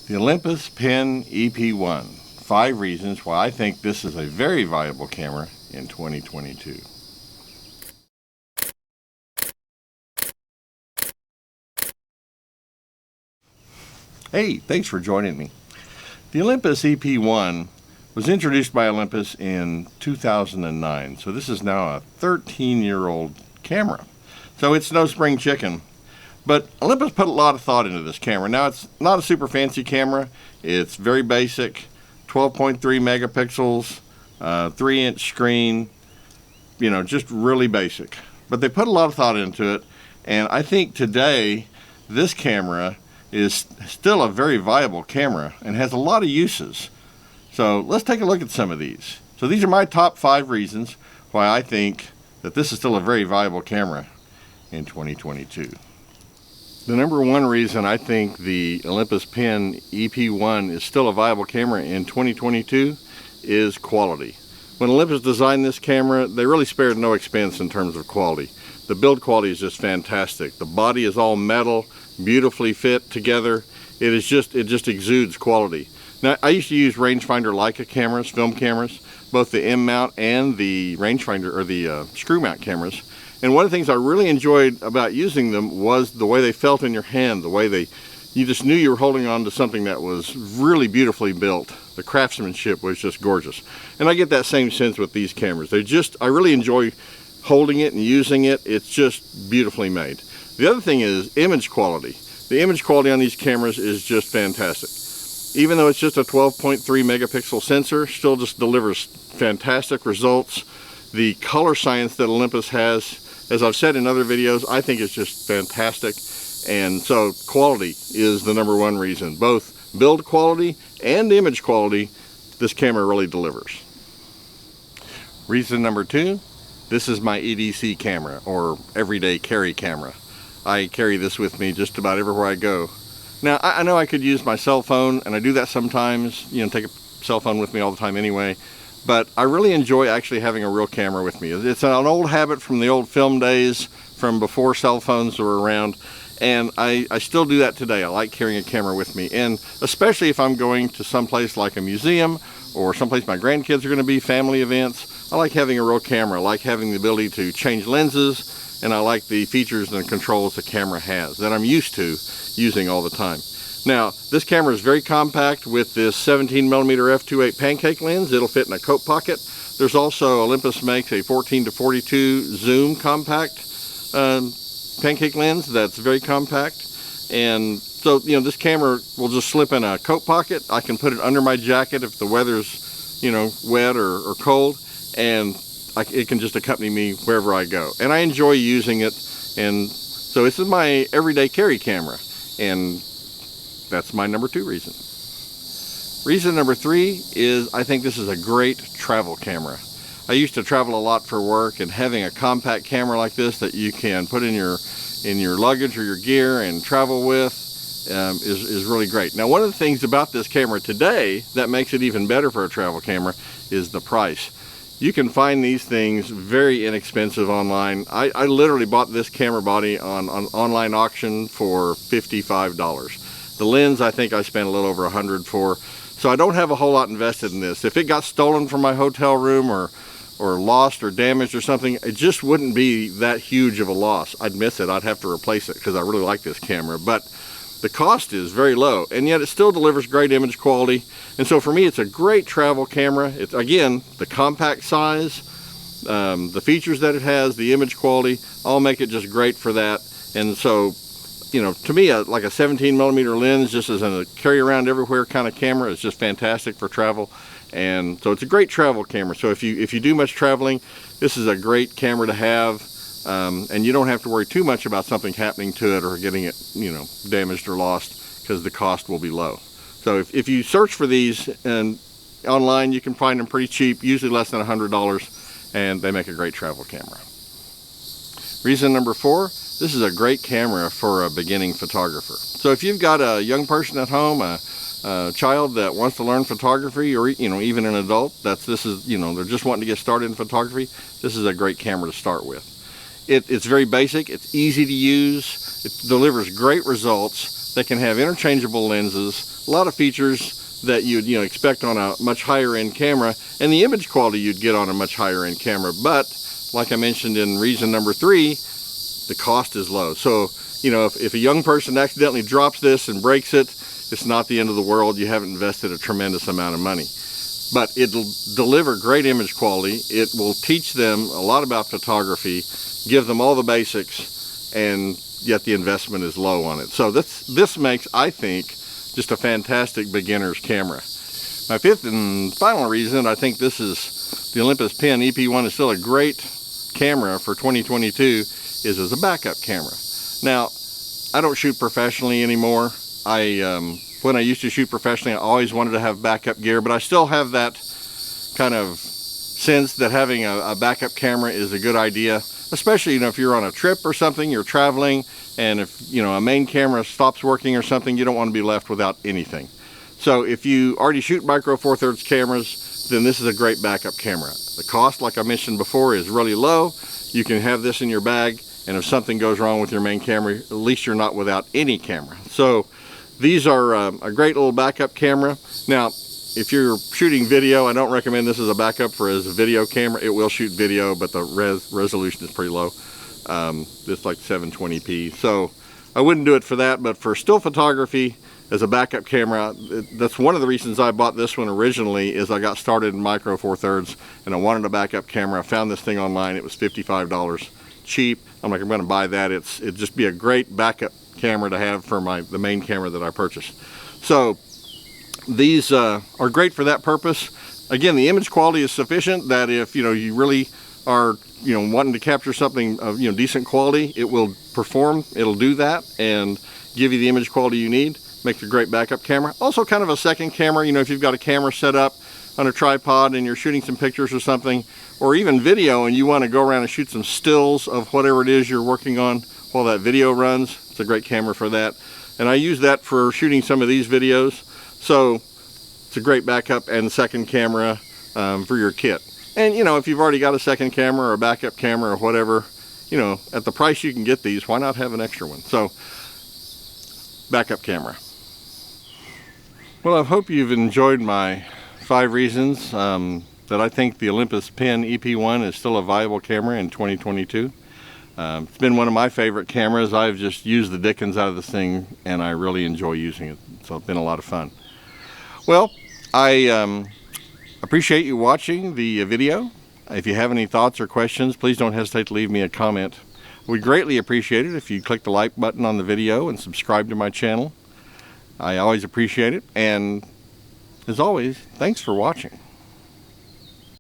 The Olympus Pen EP1. 5 reasons why I think this is a very viable camera in 2022. Hey, thanks for joining me. The Olympus EP1 was introduced by Olympus in 2009, so this is now a 13-year-old camera. So it's no spring chicken. But Olympus put a lot of thought into this camera. Now, it's not a super fancy camera. It's very basic, 12.3 megapixels, 3-inch screen, just really basic. But they put a lot of thought into it, and I think today this camera is still a very viable camera and has a lot of uses. So let's take a look at some of these. So these are my top 5 reasons why I think that this is still a very viable camera in 2022. The number 1 reason I think the Olympus Pen EP1 is still a viable camera in 2022 is quality. When Olympus designed this camera, they really spared no expense in terms of quality. The build quality is just fantastic. The body is all metal, beautifully fit together. It just exudes quality. Now, I used to use rangefinder Leica cameras, film cameras, both the M mount and the rangefinder or the screw mount cameras. And one of the things I really enjoyed about using them was the way they felt in your hand, the way you just knew you were holding on to something that was really beautifully built. The craftsmanship was just gorgeous. And I get that same sense with these cameras. I really enjoy holding it and using it. It's just beautifully made. The other thing is image quality. The image quality on these cameras is just fantastic. Even though it's just a 12.3 megapixel sensor, still just delivers fantastic results. The color science that Olympus has, as I've said in other videos, I think it's just fantastic. And so quality is the number 1 reason. Both build quality and image quality, this camera really delivers. Reason number 2, this is my EDC camera, or everyday carry camera. I carry this with me just about everywhere I go. Now, I know I could use my cell phone, and I do that sometimes, take a cell phone with me all the time anyway. But I really enjoy actually having a real camera with me. It's an old habit from the old film days, from before cell phones were around, and I still do that today. I like carrying a camera with me, and especially if I'm going to someplace like a museum or someplace my grandkids are going to be, family events, I like having a real camera. I like having the ability to change lenses, and I like the features and controls the camera has that I'm used to using all the time. Now, this camera is very compact with this 17mm f2.8 pancake lens. It'll fit in a coat pocket. There's also, Olympus makes a 14-42 zoom compact pancake lens that's very compact. And so, this camera will just slip in a coat pocket. I can put it under my jacket if the weather's, wet or cold, and it can just accompany me wherever I go. And I enjoy using it, and so this is my everyday carry camera. And that's my number 2 reason. Reason number 3 is I think this is a great travel camera. I used to travel a lot for work, and having a compact camera like this that you can put in your luggage or your gear and travel with is really great. Now, one of the things about this camera today that makes it even better for a travel camera is the price. You can find these things very inexpensive online. I literally bought this camera body on online auction for $55. The lens, I think I spent a little over $100 for. So I don't have a whole lot invested in this. If it got stolen from my hotel room or lost or damaged or something, it just wouldn't be that huge of a loss. I'd miss it. I'd have to replace it because I really like this camera. But the cost is very low, and yet it still delivers great image quality. And so for me, it's a great travel camera. It's, again, the compact size, the features that it has, the image quality, all make it just great for that. And so, to me, like a 17mm lens, just as a carry around everywhere kind of camera, is just fantastic for travel. And so it's a great travel camera. So if you do much traveling, this is a great camera to have. And you don't have to worry too much about something happening to it or getting it, damaged or lost, because the cost will be low. So if you search for these online, you can find them pretty cheap, usually less than $100, and they make a great travel camera. Reason number 4, this is a great camera for a beginning photographer. So if you've got a young person at home, a child that wants to learn photography, or even an adult they're just wanting to get started in photography, this is a great camera to start with. It's very basic, it's easy to use, it delivers great results, They can have interchangeable lenses, a lot of features that you'd expect on a much higher end camera, and the image quality you'd get on a much higher end camera. But like I mentioned in reason number 3, the cost is low. So if a young person accidentally drops this and breaks it, it's not the end of the world. You haven't invested a tremendous amount of money. But it'll deliver great image quality. It will teach them a lot about photography, give them all the basics, and yet the investment is low on it. So this makes, I think, just a fantastic beginner's camera. My 5th and final reason I think this is the Olympus Pen EP1 is still a great camera for 2022 is as a backup camera. Now, I don't shoot professionally anymore. When I used to shoot professionally, I always wanted to have backup gear, but I still have that kind of sense that having a backup camera is a good idea, especially if you're on a trip or something, you're traveling, and if a main camera stops working or something, you don't want to be left without anything. So if you already shoot micro Four Thirds cameras, then this is a great backup camera. The cost, like I mentioned before, is really low. You can have this in your bag, and if something goes wrong with your main camera, at least you're not without any camera. So these are a great little backup camera. Now, if you're shooting video, I don't recommend this as a backup for as a video camera. It will shoot video, but the resolution is pretty low. It's like 720p. So I wouldn't do it for that, but for still photography as a backup camera, that's one of the reasons I bought this one originally. Is I got started in micro Four Thirds and I wanted a backup camera. I found this thing online. It was $55 cheap. I'm like, I'm going to buy that. It'd just be a great backup camera to have for the main camera that I purchased. So these are great for that purpose. Again, the image quality is sufficient that if you really are wanting to capture something of decent quality, it will perform. It'll do that and give you the image quality you need. Makes a great backup camera. Also kind of a second camera, if you've got a camera set up on a tripod and you're shooting some pictures or something, or even video, and you want to go around and shoot some stills of whatever it is you're working on while that video runs. It's a great camera for that. And I use that for shooting some of these videos. So it's a great backup and second camera for your kit. And if you've already got a second camera or a backup camera or whatever, at the price you can get these, why not have an extra one? So backup camera. Well, I hope you've enjoyed my 5 reasons that I think the Olympus Pen EP1 is still a viable camera in 2022. It's been one of my favorite cameras. I've just used the dickens out of this thing and I really enjoy using it. So it's been a lot of fun. Well, I appreciate you watching the video. If you have any thoughts or questions, please don't hesitate to leave me a comment. We'd greatly appreciate it if you click the like button on the video and subscribe to my channel. I always appreciate it. And as always, thanks for watching.